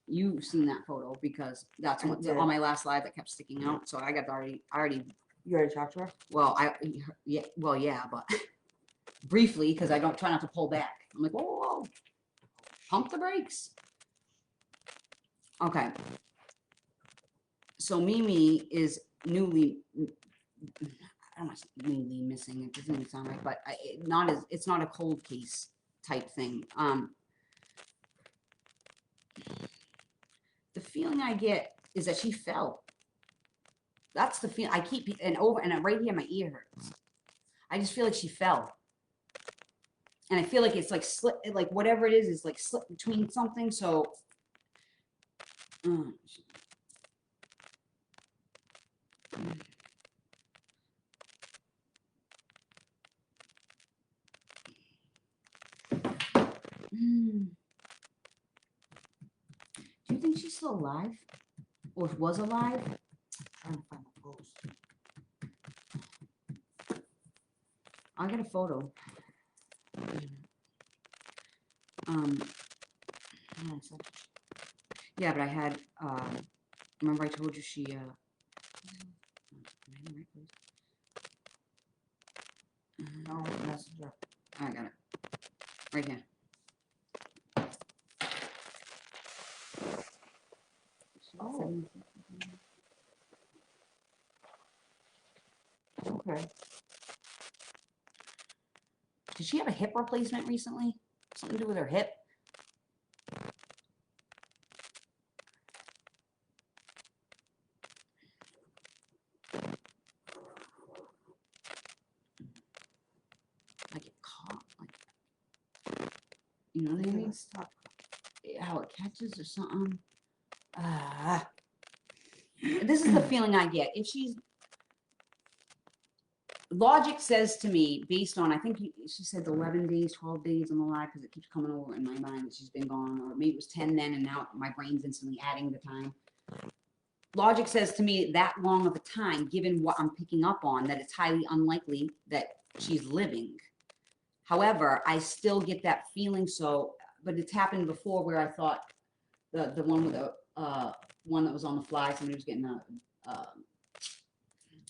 You've seen that photo because that's what on my last live that kept sticking out. So I got already. You already talked to her? Well, yeah, but briefly because I don't try not to pull back. I'm like, whoa, pump the brakes. Okay. So Mimi is newly. I don't want to say newly missing. It doesn't even sound right, but it's not a cold case type thing. The feeling I get is that she fell. That's the feeling I keep and right here my ear hurts. I just feel like she fell. And I feel like it's like slip, like whatever it is like slipped between something. So do you think she's still alive? Or was alive? I'm trying to find the post. I got a photo. Yeah, but I had remember I told you she No, messenger. I got it. Right here. Oh. Okay. Did she have a hip replacement recently? Something to do with her hip? Like it caught, like, you know what I mean? Stop. How it catches or something. This is the feeling I get. If she's logic says to me, based on, I think she said 11 days, 12 days on the live, because it keeps coming over in my mind that she's been gone, or maybe it was 10 then, and now my brain's instantly adding the time. Logic says to me that long of a time, given what I'm picking up on, that it's highly unlikely that she's living. However, I still get that feeling. So, but it's happened before where I thought the one with the one that was on the fly, somebody was getting a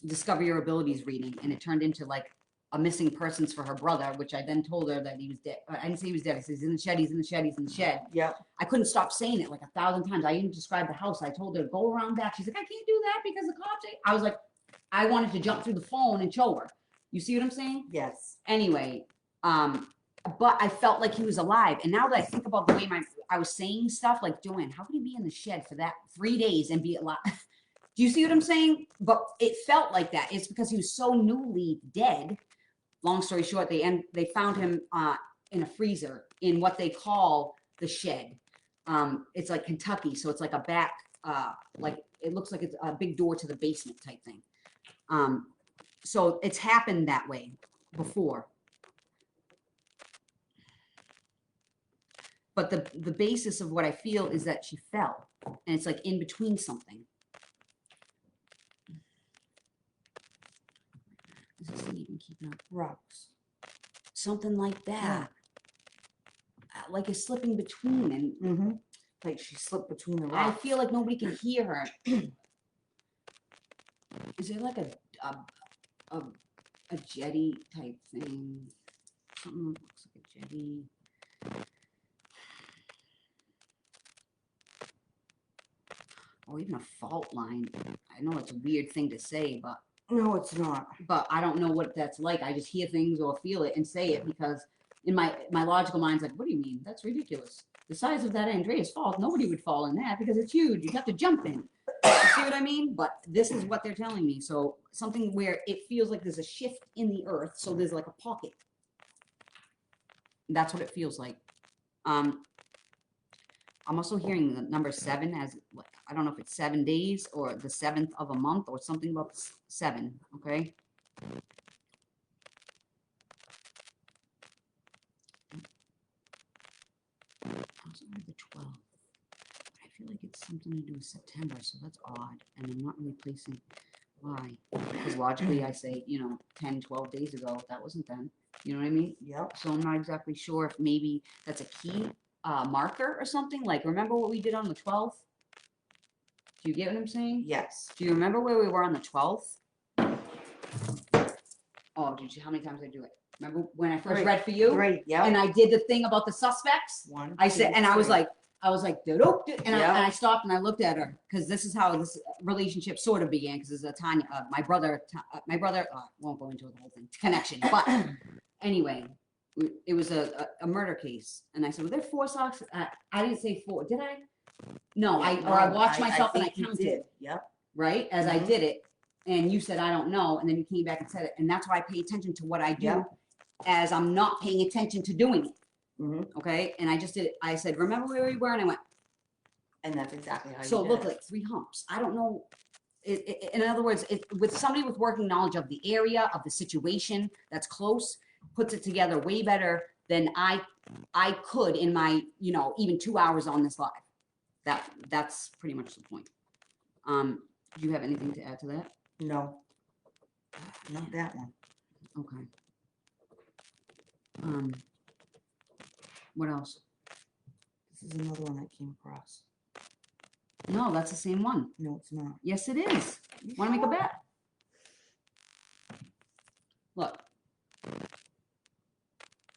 discover your abilities reading, and it turned into like a missing persons for her brother, which I then told her that he was dead. I didn't say he was dead. I said he's in the shed, he's in the shed, he's in the shed. Yep. I couldn't stop saying it like 1,000 times. I even described the house. I told her, go around back. She's like, I can't do that because the cops. I was like, I wanted to jump through the phone and show her. You see what I'm saying? Yes. Anyway, but I felt like he was alive. And now that I think about the way I was saying stuff, like, Joann, how could he be in the shed for that 3 days and be alive? Do you see what I'm saying? But it felt like that. It's because he was so newly dead. Long story short, they found him in a freezer in what they call the shed. It's like Kentucky, so it's like a back, like it looks like it's a big door to the basement type thing. So it's happened that way before. But the basis of what I feel is that she fell, and it's like in between something. Is this thing even keeping up? Rocks. Something like that. Yeah. Like it's slipping between, and like she slipped between the rocks. I feel like nobody can hear her. Is there like a jetty type thing? Something that looks like a jetty. Or even a fault line. I know it's a weird thing to say, but no, it's not. But I don't know what that's like. I just hear things or feel it and say it because in my logical mind's like, what do you mean? That's ridiculous. The size of that Andreas Falls, nobody would fall in that because it's huge. You have to jump in. You see what I mean? But this is what they're telling me. So something where it feels like there's a shift in the earth. So there's like a pocket. That's what it feels like. I'm also hearing the number 7 as, I don't know if it's 7 days or the 7th of a month or something about 7, okay? I also heard the 12th, but I feel like it's something to do with September, so that's odd, and I'm not really placing why. Because logically I say, 10, 12 days ago, that wasn't then. You know what I mean? Yep. So I'm not exactly sure if maybe that's a key marker or something? Like, remember what we did on the 12th? Do you get what I'm saying? Yes. Do you remember where we were on the 12th? Oh, how many times did I do it? Remember when I first read for you? 3, yep. And I did the thing about the suspects? 1, I said, 2, and I was 3. like, "Doop," and Yep. I stopped and I looked at her because this is how this relationship sort of began. Because it's a Tanya, my brother, won't go into the whole thing, connection. But anyway, it was a murder case, and I said, "Were there 4 socks?" I didn't say 4, did I? No, I watched myself and I think you counted. did. Yep. Right as I Mhm. did it, and you said I don't know, and then you came back and said it, and that's why I pay attention to what I do, Yep. as I'm not paying attention to doing it. Mhm. Okay, and I just did it. I said, "Remember where we were?" And I went. And that's exactly how So you it did looked it. like 3 humps. I don't know. In other words, with somebody with working knowledge of the area, of the situation that's close, puts it together way better than I could in my, even 2 hours on this live. That's pretty much the point. Do you have anything to add to that? No. Not that one. Okay. What else? This is another one I came across. No, that's the same one. No, it's not. Yes, it is. Want to make a bet? Look.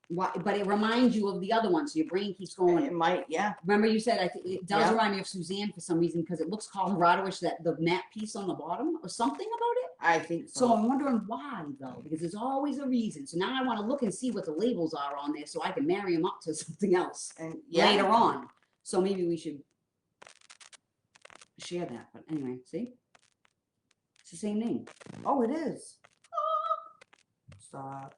Why, but it reminds you of the other one, so your brain keeps going. It might, yeah. Remember you said it does Yeah. remind me of Suzanne for some reason because it looks Colorado-ish, that the map piece on the bottom or something about it. I think So so. I'm wondering why though, because there's always a reason. So now I want to look and see what the labels are on there so I can marry them up to something else And yeah. later on. So maybe we should share that. But anyway, see? It's the same name. Oh, it is. Stop.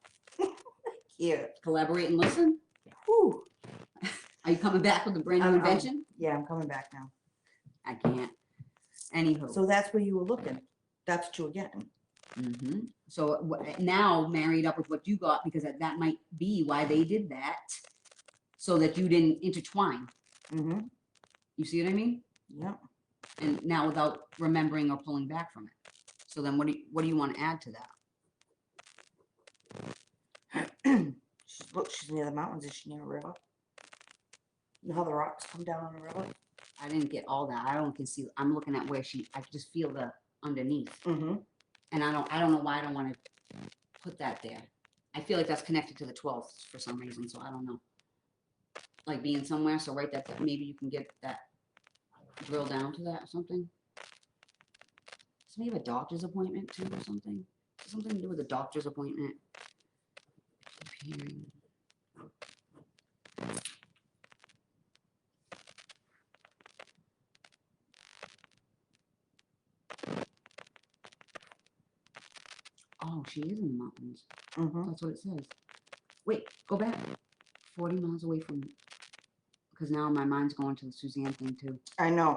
Here. Collaborate and listen. Whew. Are you coming back with a brand new invention? Yeah, I'm coming back now. I can't. Anywho. So that's where you were looking. That's what you were getting. Mm-hmm. So now married up with what you got, because that might be why they did that, so that you didn't intertwine. Mm-hmm. You see what I mean? Yep. And now without remembering or pulling back from it. So then what do you want to add to that? Look, she's near the mountains. Is she near a river? You know how the rocks come down on the river? I didn't get all that. I don't can see. I'm looking at where I just feel the underneath. Mm-hmm. And I don't know why I don't want to put that there. I feel like that's connected to the 12th for some reason, so I don't know. Like being somewhere, so right that maybe you can get that, drill down to that or something. So maybe a doctor's appointment too or something. Something to do with a doctor's appointment. Keep hearing. Oh, she is in the mountains. Mm-hmm. That's what it says. Wait, go back. 40 miles away from, because now my mind's going to the Suzanne thing too. I know.